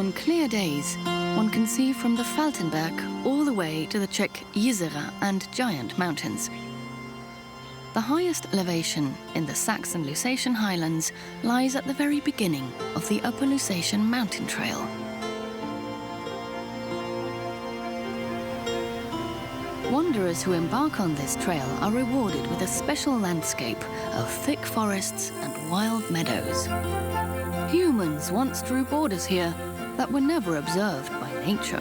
On clear days, one can see from the Faltenberg all the way to the Czech Jizera and Giant Mountains. The highest elevation in the Saxon Lusatian highlands lies at the very beginning of the Upper Lusatian Mountain Trail. Wanderers who embark on this trail are rewarded with a special landscape of thick forests and wild meadows. Humans once drew borders here that were never observed by nature.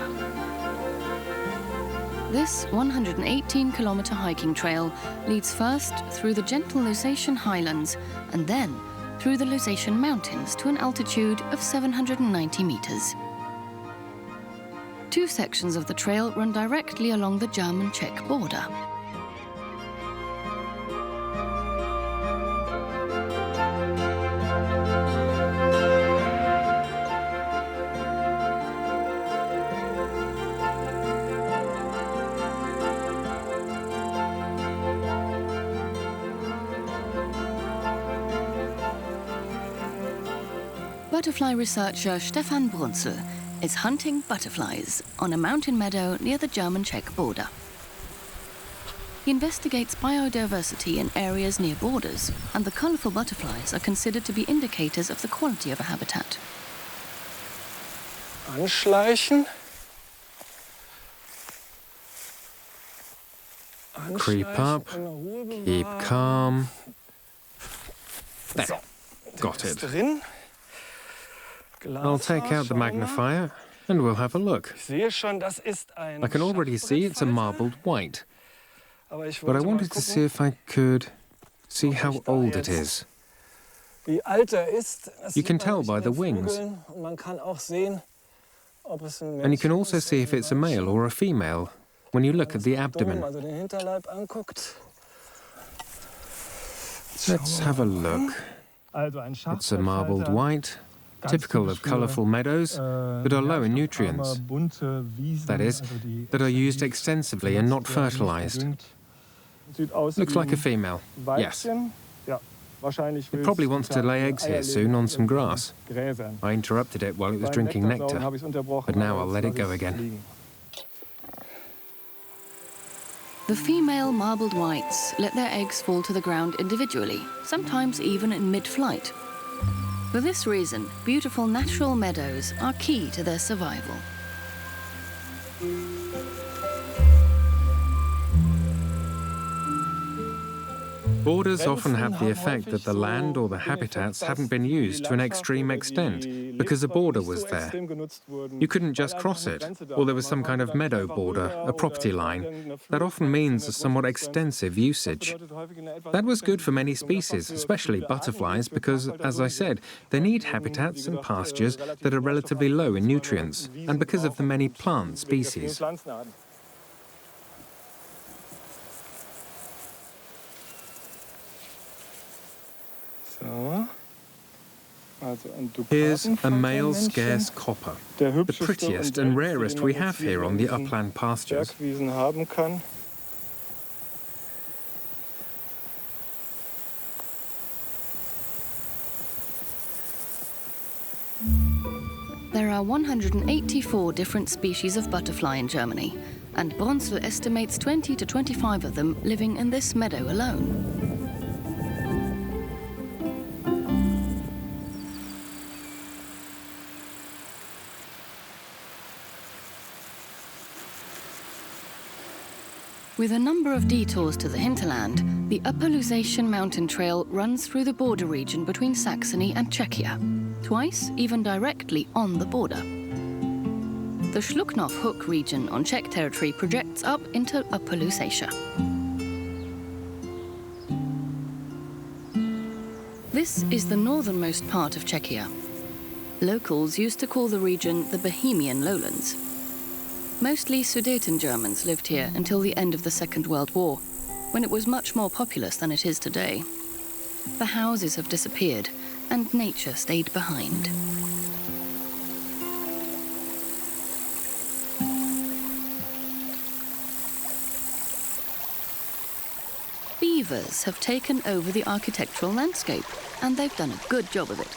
This 118-kilometer hiking trail leads first through the gentle Lusatian highlands and then through the Lusatian mountains to an altitude of 790 meters. Two sections of the trail run directly along the German-Czech border. Butterfly researcher Stefan Brunzel is hunting butterflies on a mountain meadow near the German-Czech border. He investigates biodiversity in areas near borders, and the colorful butterflies are considered to be indicators of the quality of a habitat. Anschleichen. Creep up, keep calm. There, got it. I'll take out the magnifier and we'll have a look. I can already see it's a marbled white, but I wanted to see if I could see how old it is. You can tell by the wings, and you can also see if it's a male or a female when you look at the abdomen. Let's have a look. It's a marbled white, typical of colourful meadows, but are low in nutrients. That is, that are used extensively and not fertilised. Looks like a female, yes. It probably wants to lay eggs here soon on some grass. I interrupted it while it was drinking nectar, but now I'll let it go again. The female marbled whites let their eggs fall to the ground individually, sometimes even in mid-flight. For this reason, beautiful natural meadows are key to their survival. Borders often have the effect that the land or the habitats haven't been used to an extreme extent because a border was there. You couldn't just cross it, or there was some kind of meadow border, a property line. That often means a somewhat extensive usage. That was good for many species, especially butterflies, because, as I said, they need habitats and pastures that are relatively low in nutrients, and because of the many plant species. Here's a male scarce copper, the prettiest and rarest we have here on the upland pastures. There are 184 different species of butterfly in Germany, and Brunzel estimates 20 to 25 of them living in this meadow alone. With a number of detours to the hinterland, the Upper Lusatian Mountain Trail runs through the border region between Saxony and Czechia, twice even directly on the border. The Schluknov Hook region on Czech territory projects up into Upper Lusatia. This is the northernmost part of Czechia. Locals used to call the region the Bohemian Lowlands. Mostly Sudeten Germans lived here until the end of the Second World War, when it was much more populous than it is today. The houses have disappeared, and nature stayed behind. Beavers have taken over the architectural landscape, and they've done a good job of it.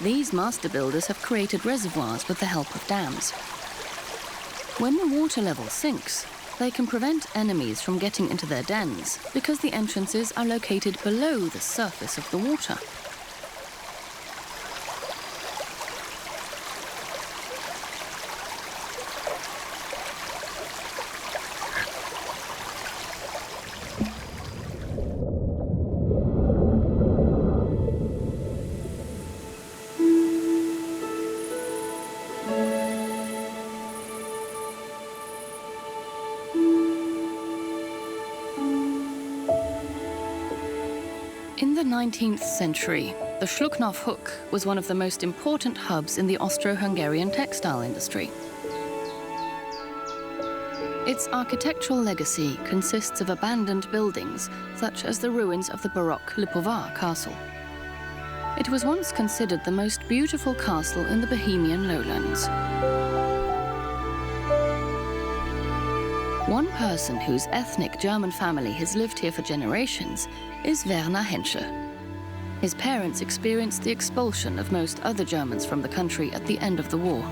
These master builders have created reservoirs with the help of dams. When the water level sinks, they can prevent enemies from getting into their dens because the entrances are located below the surface of the water. In the 19th century, the Schluknov hook was one of the most important hubs in the Austro-Hungarian textile industry. Its architectural legacy consists of abandoned buildings, such as the ruins of the Baroque Lipovar castle. It was once considered the most beautiful castle in the Bohemian lowlands. One person whose ethnic German family has lived here for generations is Werner Herzog. His parents experienced the expulsion of most other Germans from the country at the end of the war.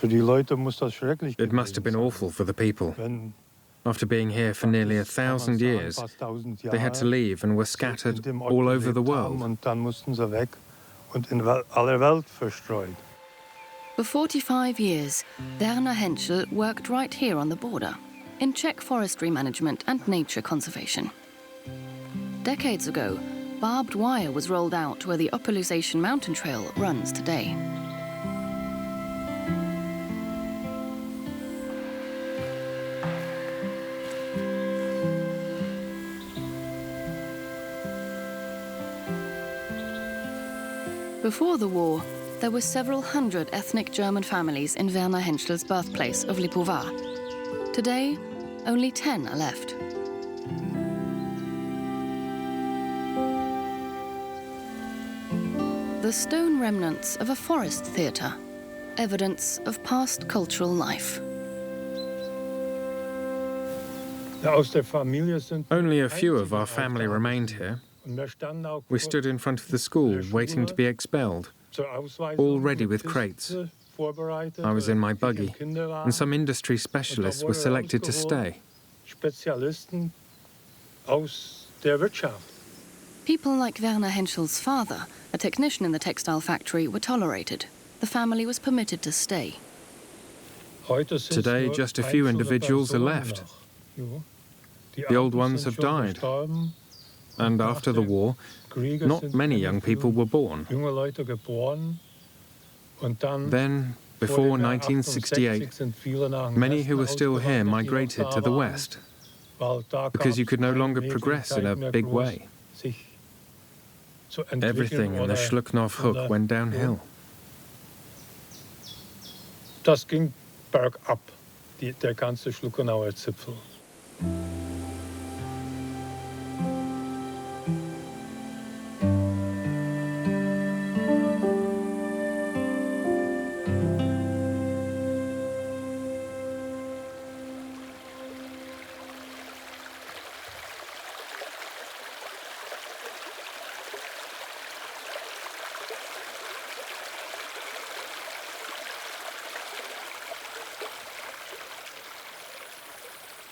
It must have been awful for the people. After being here for nearly 1,000 years, they had to leave and were scattered all over the world. For 45 years, Werner Herzog worked right here on the border, in Czech forestry management and nature conservation. Decades ago, barbed wire was rolled out where the Upper Lusatian Mountain Trail runs today. Before the war, there were several hundred ethnic German families in Werner Herzog's birthplace of Lipovar. Today, only 10 are left. The stone remnants of a forest theatre, evidence of past cultural life. Only a few of our family remained here. We stood in front of the school, waiting to be expelled, all ready with crates. I was in my buggy, and some industry specialists were selected to stay. People like Werner Herzog's father, a technician in the textile factory, were tolerated. The family was permitted to stay. Today, just a few individuals are left. The old ones have died. And after the war, not many young people were born. Then, before 1968, many who were still here migrated to the west, because you could no longer progress in a big way. Everything in the Schluknov hook went downhill. Das ging bergab, der ganze Schluckenauer Zipfel.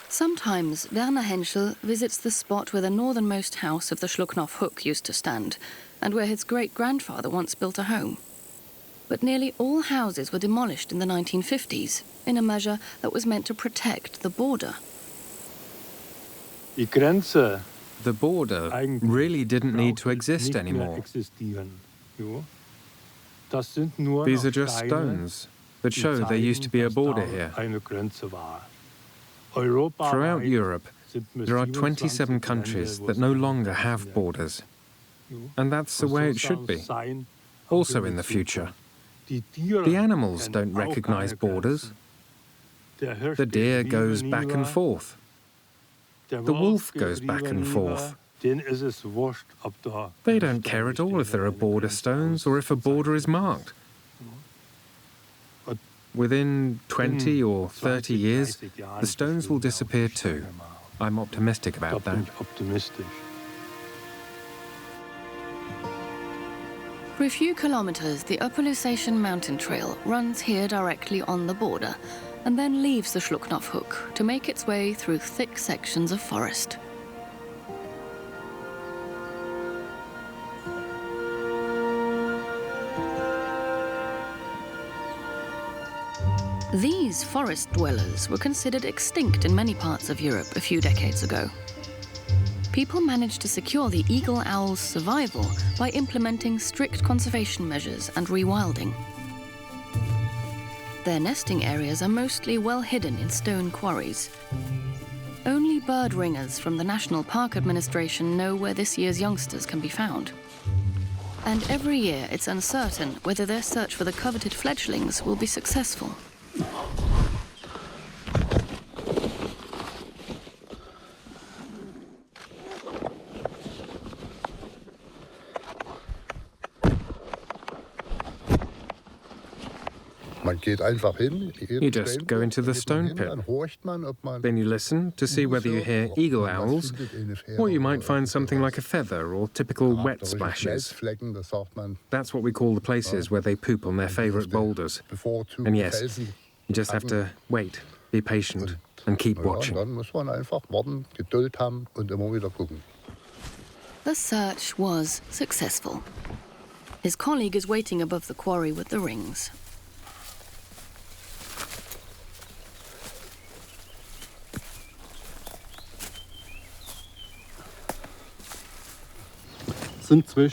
Sometimes Werner Herzog visits the spot where the northernmost house of the Schluknov hook used to stand, and where his great-grandfather once built a home. But nearly all houses were demolished in the 1950s, in a measure that was meant to protect the border. The border really didn't need to exist anymore. These are just stones that show there used to be a border here. Throughout Europe, there are 27 countries that no longer have borders. And that's the way it should be, also in the future. The animals don't recognize borders. The deer goes back and forth. The wolf goes back and forth. They don't care at all if there are border stones or if a border is marked. Within 20 or 30 years, the stones will disappear too. I'm optimistic about that. For a few kilometers, the Upper Lusatian Mountain Trail runs here directly on the border and then leaves the Schlucknopfhoek to make its way through thick sections of forest. These forest dwellers were considered extinct in many parts of Europe a few decades ago. People managed to secure the eagle owl's survival by implementing strict conservation measures and rewilding. Their nesting areas are mostly well hidden in stone quarries. Only bird ringers from the National Park Administration know where this year's youngsters can be found. And every year it's uncertain whether their search for the coveted fledglings will be successful. You just go into the stone pit. Then you listen to see whether you hear eagle owls, or you might find something like a feather or typical wet splashes. That's what we call the places where they poop on their favorite boulders. And yes, you just have to wait, be patient, and keep watching. The search was successful. His colleague is waiting above the quarry with the rings.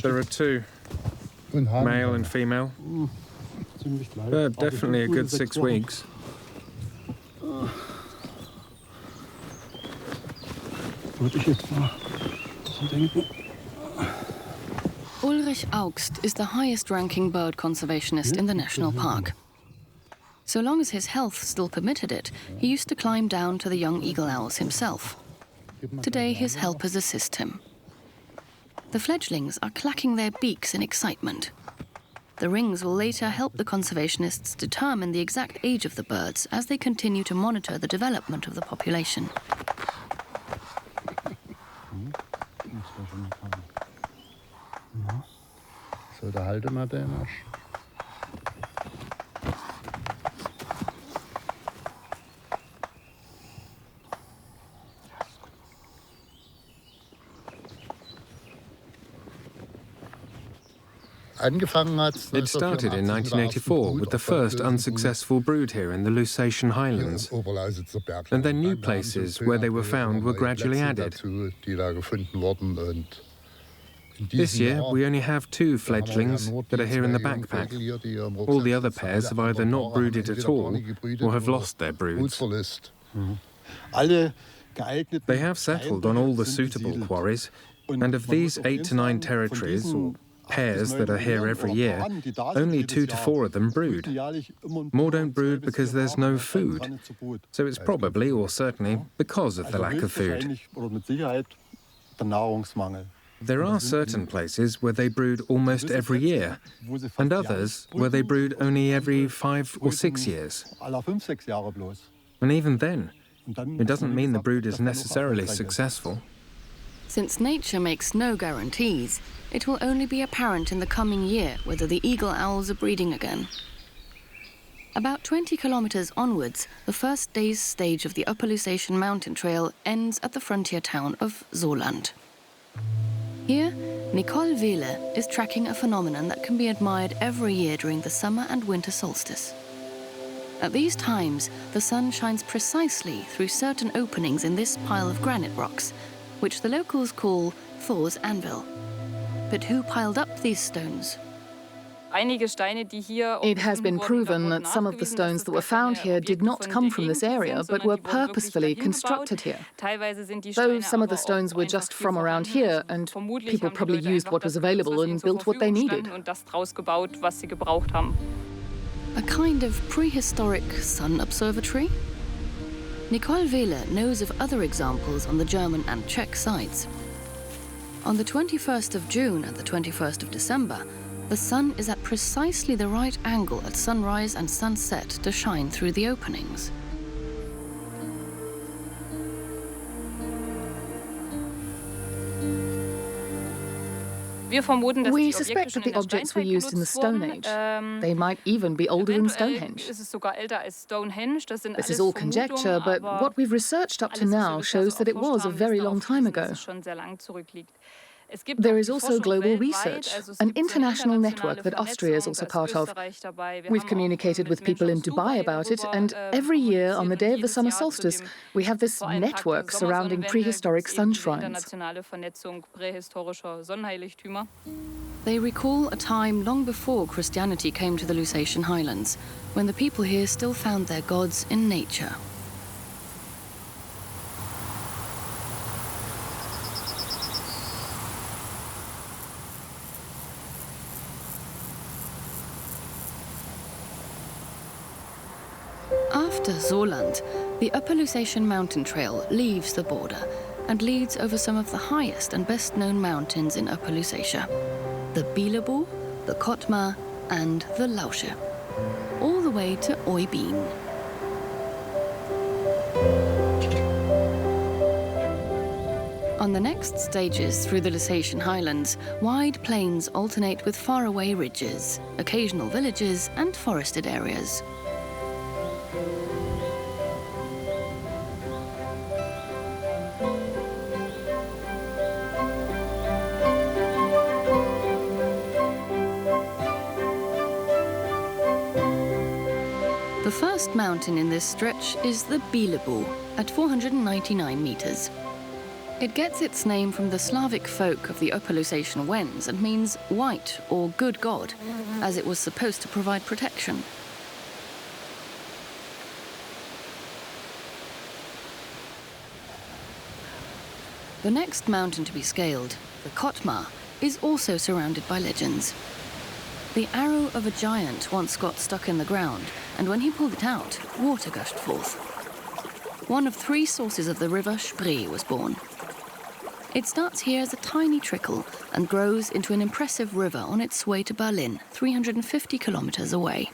There are two, male and female. They're definitely a good 6 weeks. Ulrich Augst is the highest-ranking bird conservationist in the national park. So long as his health still permitted it, he used to climb down to the young eagle owls himself. Today, his helpers assist him. The fledglings are clacking their beaks in excitement. The rings will later help the conservationists determine the exact age of the birds as they continue to monitor the development of the population. So, da halte mal den Arsch. It started in 1984 with the first unsuccessful brood here in the Lusatian Highlands. And then new places where they were found were gradually added. This year, we only have 2 fledglings that are here in the backpack. All the other pairs have either not brooded at all or have lost their broods. They have settled on all the suitable quarries, and of these 8 to 9 territories, or pairs that are here every year, only 2 to 4 of them brood. More don't brood because there's no food. So it's probably, or certainly, because of the lack of food. There are certain places where they brood almost every year, and others where they brood only every 5 or 6 years. And even then, it doesn't mean the brood is necessarily successful. Since nature makes no guarantees, it will only be apparent in the coming year whether the eagle owls are breeding again. About 20 kilometers onwards, the first day's stage of the Upper Lusatian Mountain Trail ends at the frontier town of Zoland. Here, Nicole Wehle is tracking a phenomenon that can be admired every year during the summer and winter solstice. At these times, the sun shines precisely through certain openings in this pile of granite rocks, which the locals call Thor's Anvil. But who piled up these stones? It has been proven that some of the stones that were found here did not come from this area, but were purposefully constructed here. Though some of the stones were just from around here, and people probably used what was available and built what they needed. A kind of prehistoric sun observatory? Nicole Wehler knows of other examples on the German and Czech sides. On the 21st of June and the 21st of December, the sun is at precisely the right angle at sunrise and sunset to shine through the openings. We suspect that the objects were used in the Stone Age. They might even be older than Stonehenge. This is all conjecture, but what we've researched up to now shows that it was a very long time ago. There is also global research, an international network that Austria is also part of. We've communicated with people in Dubai about it, and every year on the day of the summer solstice, we have this network surrounding prehistoric sun shrines. They recall a time long before Christianity came to the Lusatian Highlands, when the people here still found their gods in nature. After Zoland, the Upper Lusatian Mountain Trail leaves the border and leads over some of the highest and best-known mountains in Upper Lusatia. The Bielebu, the Kotmar and the Lausche, all the way to Umgebinde. On the next stages through the Lusatian Highlands, wide plains alternate with faraway ridges, occasional villages and forested areas. The first mountain in this stretch is the Bielebu, at 499 meters. It gets its name from the Slavic folk of the Upper Lusatian Wends and means white or good god, as it was supposed to provide protection. The next mountain to be scaled, the Kotmar, is also surrounded by legends. The arrow of a giant once got stuck in the ground, and when he pulled it out, water gushed forth. One of three sources of the river Spree was born. It starts here as a tiny trickle and grows into an impressive river on its way to Berlin, 350 kilometers away.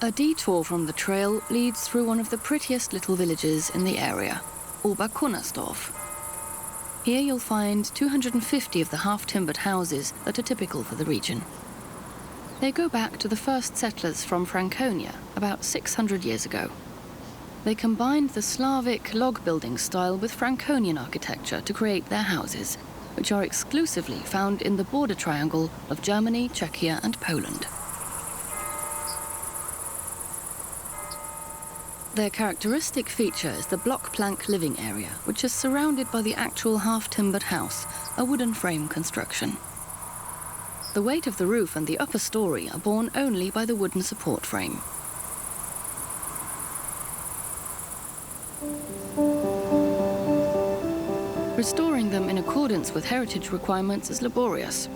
A detour from the trail leads through one of the prettiest little villages in the area, Oberlausitzer. Here you'll find 250 of the half-timbered houses that are typical for the region. They go back to the first settlers from Franconia about 600 years ago. They combined the Slavic log-building style with Franconian architecture to create their houses, which are exclusively found in the border triangle of Germany, Czechia and Poland. Their characteristic feature is the block plank living area, which is surrounded by the actual half-timbered house, a wooden frame construction. The weight of the roof and the upper story are borne only by the wooden support frame. Restoring them in accordance with heritage requirements is laborious.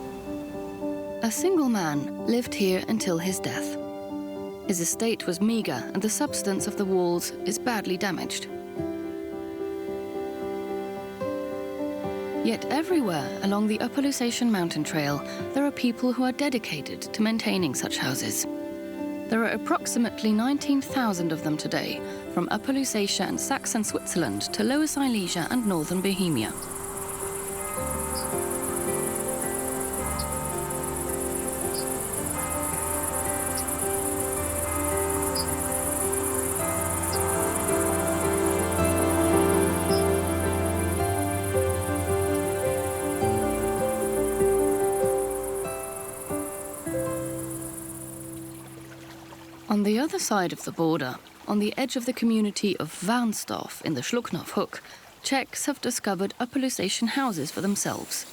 A single man lived here until his death. His estate was meagre and the substance of the walls is badly damaged. Yet everywhere along the Upper Lusatian Mountain Trail, there are people who are dedicated to maintaining such houses. There are approximately 19,000 of them today, from Upper Lusatia and Saxon Switzerland to Lower Silesia and northern Bohemia. On the other side of the border, on the edge of the community of Warnsdorf in the Schlucknov Hook, Czechs have discovered Upper Lusatian houses for themselves.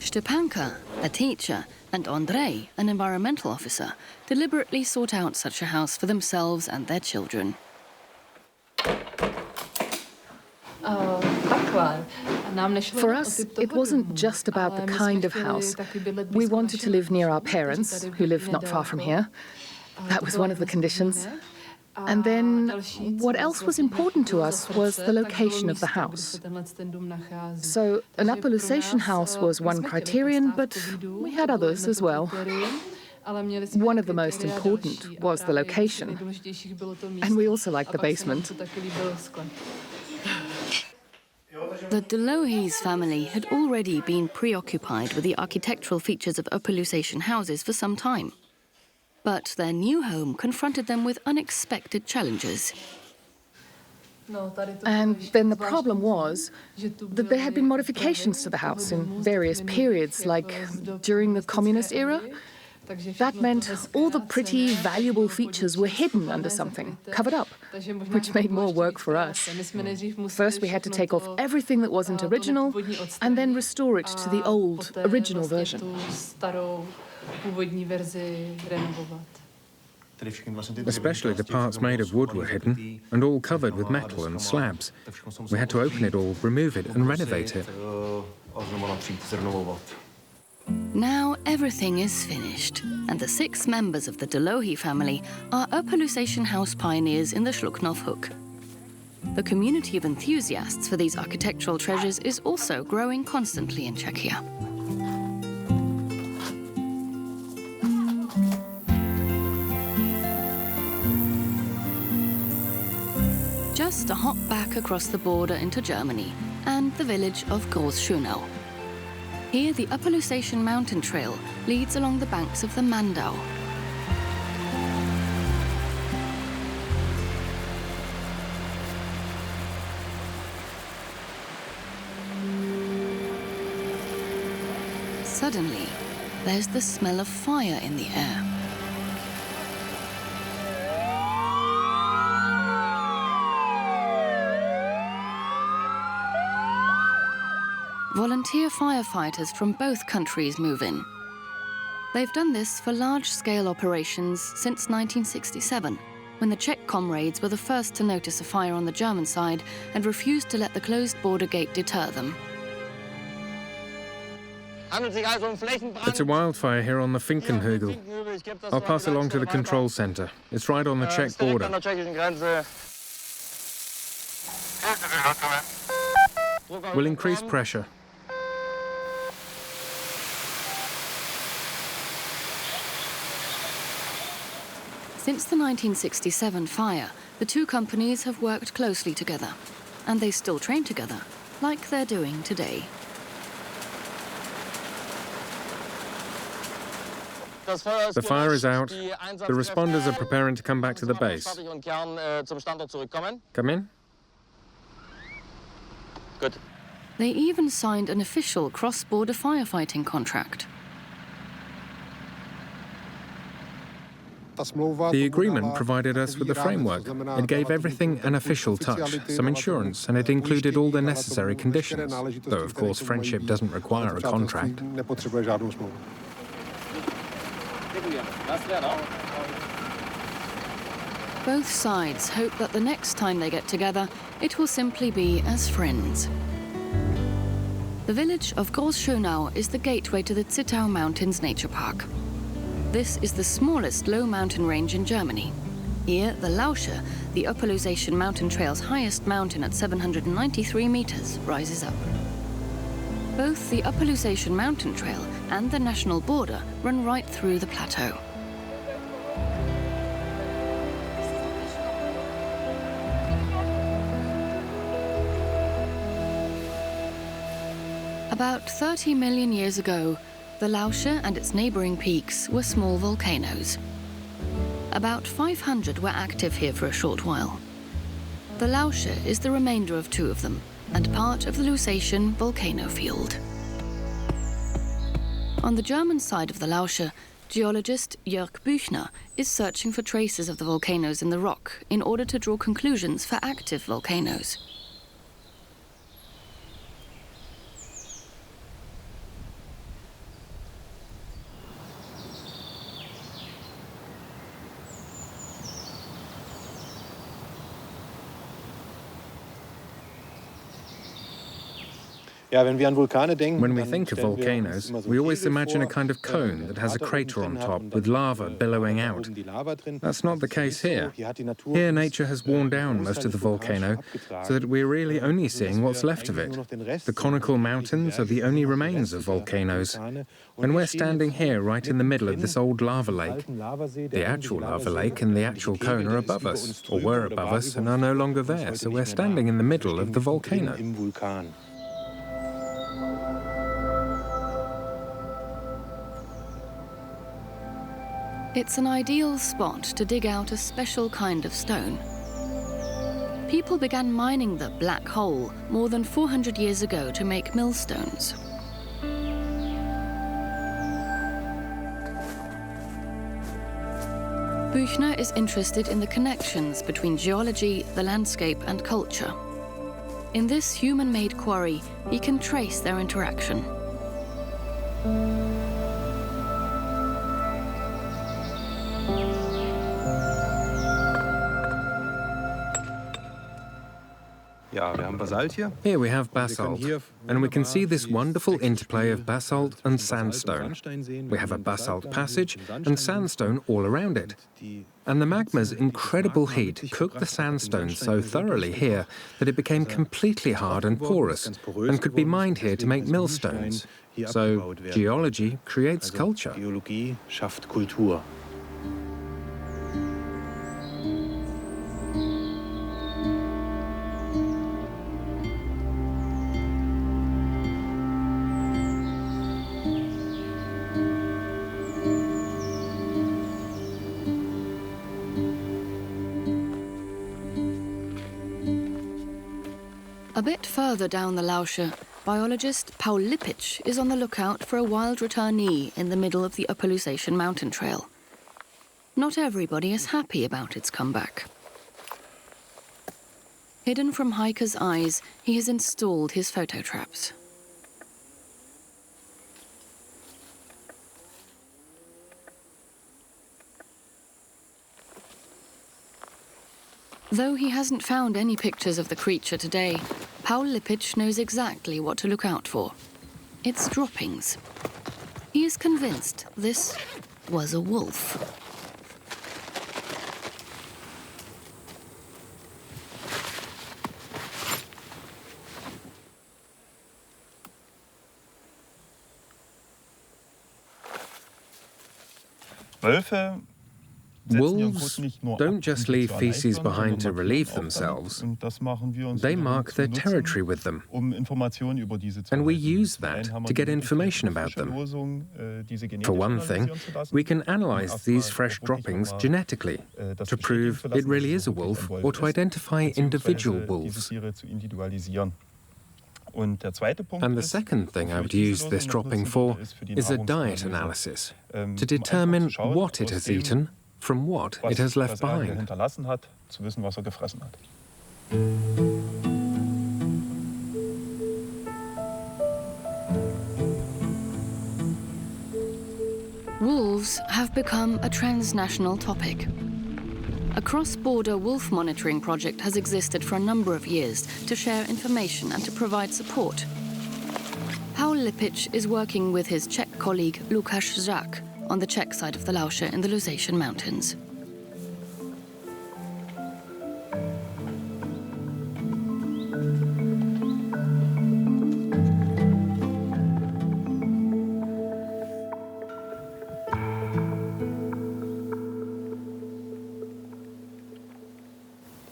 Stepanka, a teacher, and Andrei, an environmental officer, deliberately sought out such a house for themselves and their children. For us, it wasn't just about the kind of house. We wanted to live near our parents, who live not far from here. That was one of the conditions. And then what else was important to us was the location of the house. So an Upper Lusatian house was one criterion, but we had others as well. One of the most important was the location. And we also liked the basement. The Delohis family had already been preoccupied with the architectural features of Upper Lusatian houses for some time. But their new home confronted them with unexpected challenges. And then the problem was that there had been modifications to the house in various periods, like during the communist era. That meant all the pretty, valuable features were hidden under something, covered up, which made more work for us. First, we had to take off everything that wasn't original and then restore it to the old, original version. Especially the parts made of wood were hidden and all covered with metal and slabs. We had to open it all, remove it and renovate it. Now everything is finished, and the 6 members of the Delohi family are Upper Lusatian house pioneers in the Shluknov Hook. The community of enthusiasts for these architectural treasures is also growing constantly in Czechia. Just a hop back across the border into Germany and the village of Großschönau. Here, the Upper Lusatian Mountain Trail leads along the banks of the Mandau. Suddenly, there's the smell of fire in the air. Volunteer firefighters from both countries move in. They've done this for large-scale operations since 1967, when the Czech comrades were the first to notice a fire on the German side and refused to let the closed border gate deter them. It's a wildfire here on the Finkenhügel. I'll pass along to the control center. It's right on the Czech border. We'll increase pressure. Since the 1967 fire, the 2 companies have worked closely together, and they still train together, like they're doing today. The fire is out. The responders are preparing to come back to the base. Come in. Good. They even signed an official cross-border firefighting contract. The agreement provided us with the framework. It gave everything an official touch, some insurance, and it included all the necessary conditions. Though, of course, friendship doesn't require a contract. Both sides hope that the next time they get together, it will simply be as friends. The village of Großschönau is the gateway to the Zittau Mountains Nature Park. This is the smallest low mountain range in Germany. Here, the Lausche, the Upper Lusatian Mountain Trail's highest mountain at 793 meters, rises up. Both the Upper Lusatian Mountain Trail and the national border run right through the plateau. About 30 million years ago, the Lausche and its neighboring peaks were small volcanoes. About 500 were active here for a short while. The Lausche is the remainder of two of them and part of the Lusatian volcano field. On the German side of the Lausche, geologist Jörg Büchner is searching for traces of the volcanoes in the rock in order to draw conclusions for active volcanoes. When we think of volcanoes, we always imagine a kind of cone that has a crater on top with lava billowing out. That's not the case here. Here, nature has worn down most of the volcano so that we're really only seeing what's left of it. The conical mountains are the only remains of volcanoes. And we're standing here right in the middle of this old lava lake. The actual lava lake and the actual cone are above us, or were above us, and are no longer there, so we're standing in the middle of the volcano. It's an ideal spot to dig out a special kind of stone. People began mining the black hole more than 400 years ago to make millstones. Büchner is interested in the connections between geology, the landscape, and culture. In this human-made quarry, he can trace their interaction. Here we have basalt, and we can see this wonderful interplay of basalt and sandstone. We have a basalt passage and sandstone all around it. And the magma's incredible heat cooked the sandstone so thoroughly here that it became completely hard and porous and could be mined here to make millstones. So geology creates culture. A bit further down the Lausche, biologist Paul Lippisch is on the lookout for a wild returnee in the middle of the Upper Lusatian Mountain Trail. Not everybody is happy about its comeback. Hidden from hikers' eyes, he has installed his photo traps. Though he hasn't found any pictures of the creature today, Paul Lippisch knows exactly what to look out for. Its droppings. He is convinced this was a wolf. Wolves don't just leave feces behind to relieve themselves. They mark their territory with them. And we use that to get information about them. For one thing, we can analyze these fresh droppings genetically to prove it really is a wolf or to identify individual wolves. And the second thing I would use this dropping for is a diet analysis, to determine what it has eaten from what it has left behind. Wolves have become a transnational topic. A cross-border wolf monitoring project has existed for a number of years to share information and to provide support. Paul Lippisch is working with his Czech colleague Lukáš Žák on the Czech side of the Lausche in the Lusatian Mountains.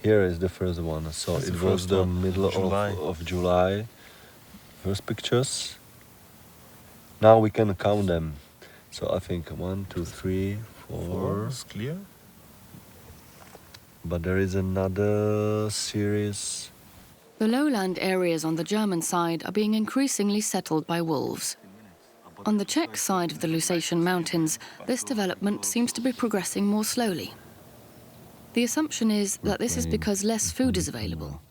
Here is the first one. So it was the middle of July. First pictures. Now we can count them. So I think 1, 2, 3, 4. 4 is clear. But there is another series. The lowland areas on the German side are being increasingly settled by wolves. On the Czech side of the Lusatian Mountains, this development seems to be progressing more slowly. The assumption is that this is because less food is available.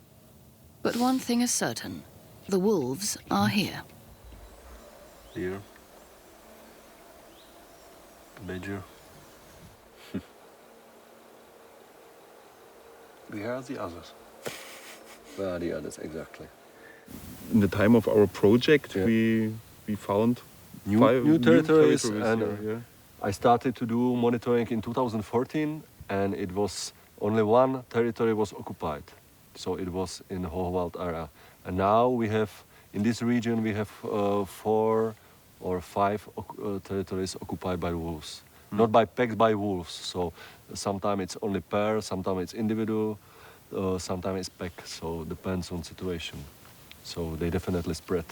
But one thing is certain, the wolves are here. Here. Badger. Where are the others? Where are the others, exactly? In the time of our project, Yeah. we found New territories, and here, yeah. I started to do monitoring in 2014, and it was only one territory was occupied. So it was in the Hochwald area. And now we have, in this region, we have 4 or 5 territories occupied by wolves. Not by packs, by wolves. So sometimes it's only pair, sometimes it's individual, sometimes it's pack. So depends on situation. So they definitely spread.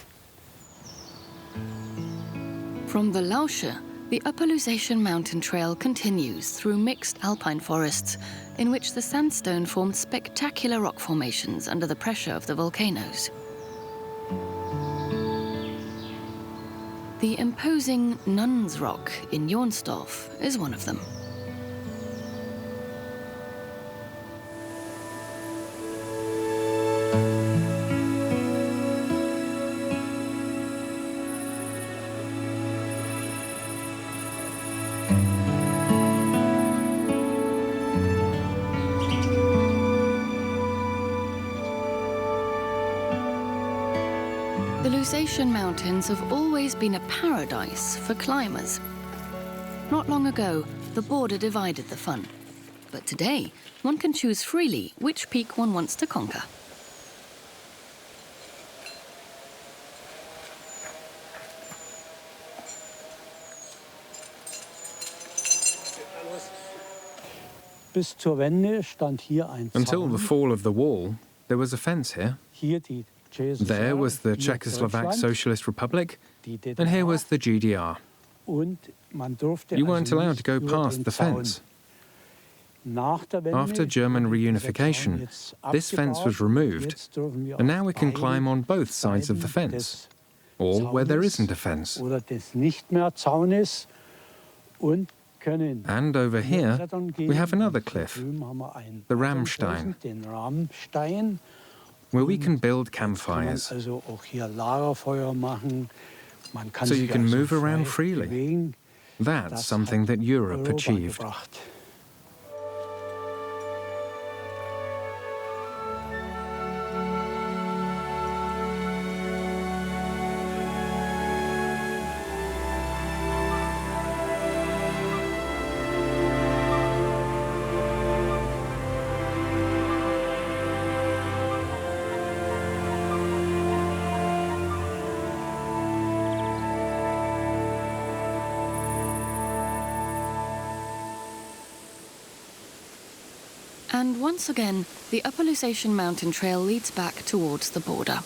From the Lausche, the Upper Lusatian Mountain Trail continues through mixed alpine forests in which the sandstone formed spectacular rock formations under the pressure of the volcanoes. The imposing Nuns Rock in Jornsdorf is one of them. The Lusatian Mountains have always been a paradise for climbers. Not long ago, the border divided the fun. But today, one can choose freely which peak one wants to conquer. Until the fall of the wall, there was a fence here. There was the Czechoslovak Socialist Republic, and here was the GDR. You weren't allowed to go past the fence. After German reunification, this fence was removed, and now we can climb on both sides of the fence, or where there isn't a fence. And over here, we have another cliff, the Rammstein, where we can build campfires. So you can move around freely. That's something that Europe achieved. And once again, the Upper Lusatian Mountain Trail leads back towards the border.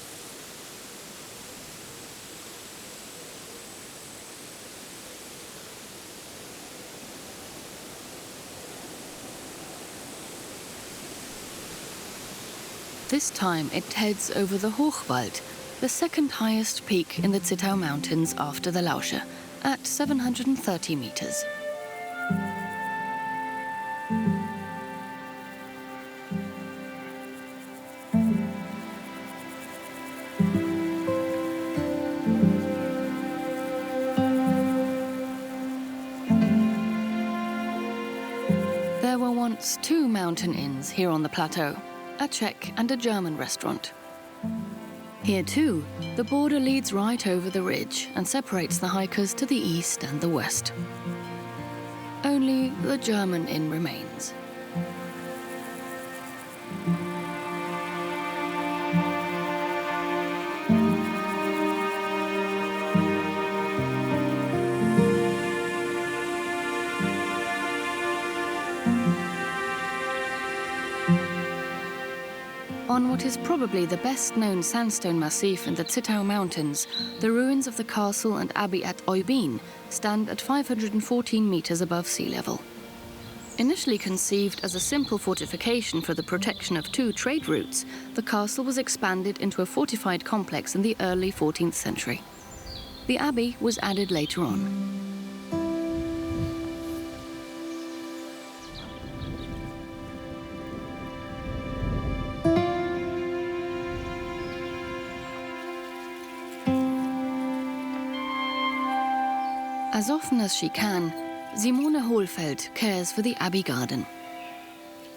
This time it heads over the Hochwald, the second highest peak in the Zittau Mountains after the Lausche, at 730 meters. There were once 2 mountain inns here on the plateau, a Czech and a German restaurant. Here too, the border leads right over the ridge and separates the hikers to the east and the west. Only the German inn remains. On what what is probably the best-known sandstone massif in the Zittau Mountains, the ruins of the castle and abbey at Umgebinde stand at 514 meters above sea level. Initially conceived as a simple fortification for the protection of two trade routes, the castle was expanded into a fortified complex in the early 14th century. The abbey was added later on. As often as she can, Simone Hohlfeld cares for the Abbey garden.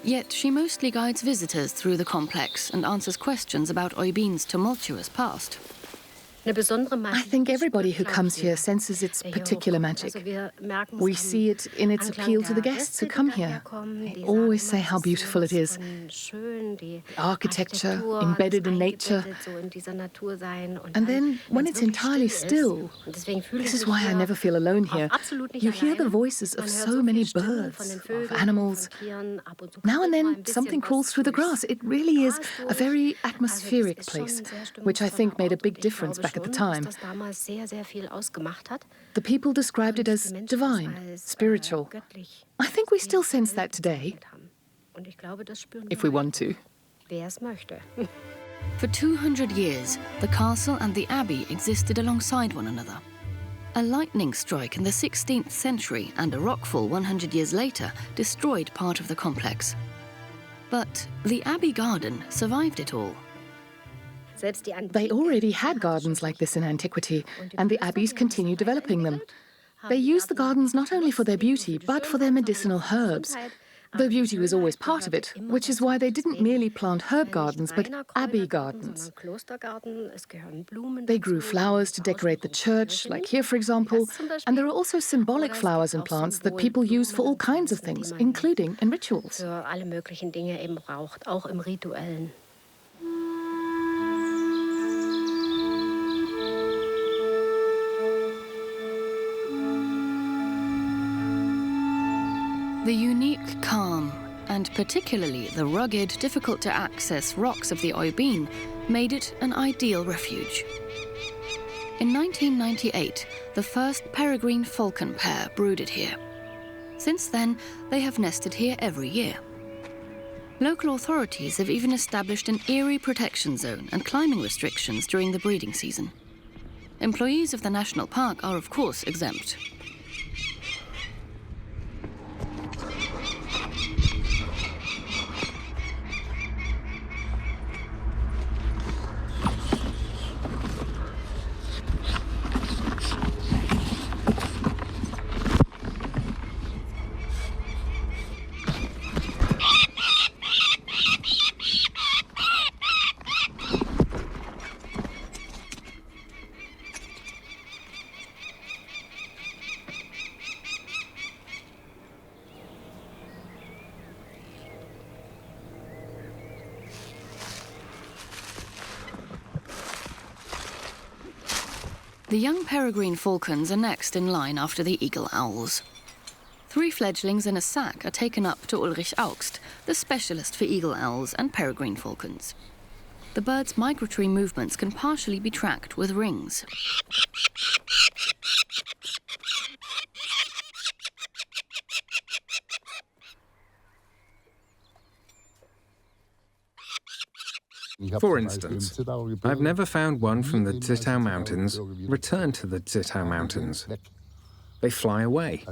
Yet she mostly guides visitors through the complex and answers questions about Umgebinde's tumultuous past. I think everybody who comes here senses its particular magic. We see it in its appeal to the guests who come here. They always say how beautiful it is. Architecture, embedded in nature. And then, when it's entirely still, this is why I never feel alone here, you hear the voices of so many birds, of animals. Now and then, something crawls through the grass. It really is a very atmospheric place, which I think made a big difference back at the time. The people described it as divine, spiritual. I think we still sense that today, if we want to. For 200 years, the castle and the abbey existed alongside one another. A lightning strike in the 16th century and a rockfall 100 years later destroyed part of the complex. But the abbey garden survived it all. They already had gardens like this in antiquity, and the abbeys continued developing them. They used the gardens not only for their beauty, but for their medicinal herbs. Though beauty was always part of it, which is why they didn't merely plant herb gardens, but abbey gardens. They grew flowers to decorate the church, like here, for example, and there are also symbolic flowers and plants that people use for all kinds of things, including in rituals. The unique calm, and particularly the rugged, difficult-to-access rocks of the Umgebinde, made it an ideal refuge. In 1998, the first peregrine falcon pair brooded here. Since then, they have nested here every year. Local authorities have even established an eerie protection zone and climbing restrictions during the breeding season. Employees of the national park are, of course, exempt. The young peregrine falcons are next in line after the eagle owls. 3 fledglings in a sack are taken up to Ulrich Augst, the specialist for eagle owls and peregrine falcons. The birds' migratory movements can partially be tracked with rings. For instance, I've never found one from the Zittau Mountains return to the Zittau Mountains. They fly away.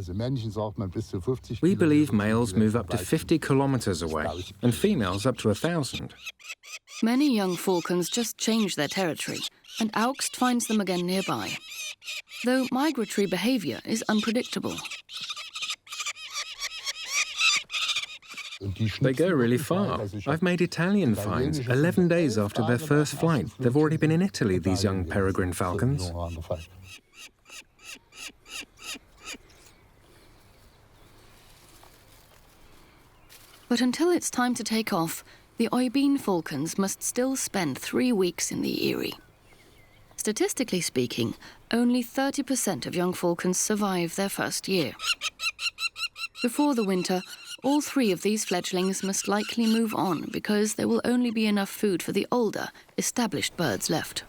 We believe males move up to 50 kilometers away and females up to 1,000. Many young falcons just change their territory, and Augst finds them again nearby. Though migratory behavior is unpredictable. They go really far. I've made Italian finds 11 days after their first flight. They've already been in Italy, these young peregrine falcons. But until it's time to take off, the Umgebinde falcons must still spend 3 weeks in the Eyrie. Statistically speaking, only 30% of young falcons survive their first year. Before the winter, all 3 of these fledglings must likely move on because there will only be enough food for the older, established birds left.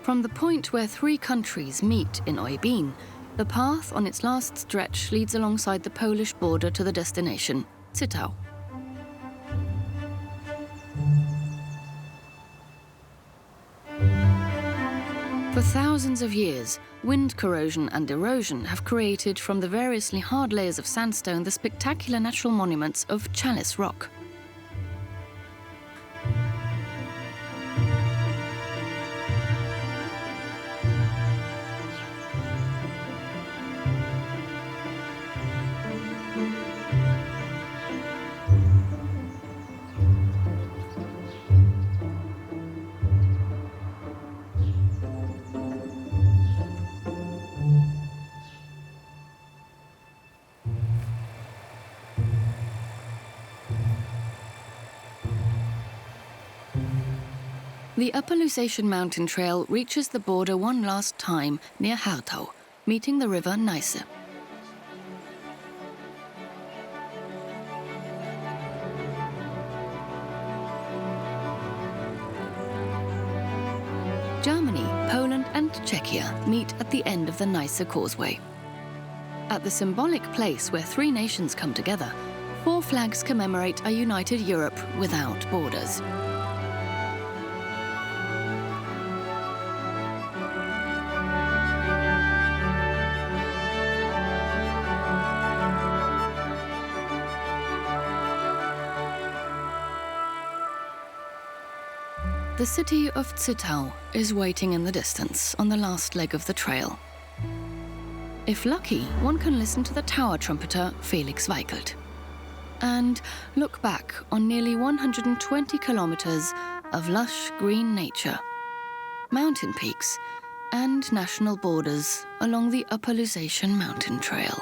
From the point where 3 countries meet in Umgebinde, the path on its last stretch leads alongside the Polish border to the destination, Zittau. For thousands of years, wind corrosion and erosion have created from the variously hard layers of sandstone the spectacular natural monuments of Chalice Rock. The Upper Lusatian Mountain Trail reaches the border one last time near Hartau, meeting the river Neiße. Germany, Poland and Czechia meet at the end of the Neiße Causeway. At the symbolic place where 3 nations come together, 4 flags commemorate a united Europe without borders. The city of Zittau is waiting in the distance on the last leg of the trail. If lucky, one can listen to the tower trumpeter Felix Weichelt and look back on nearly 120 kilometers of lush green nature, mountain peaks, and national borders along the Upper Lusatian Mountain Trail.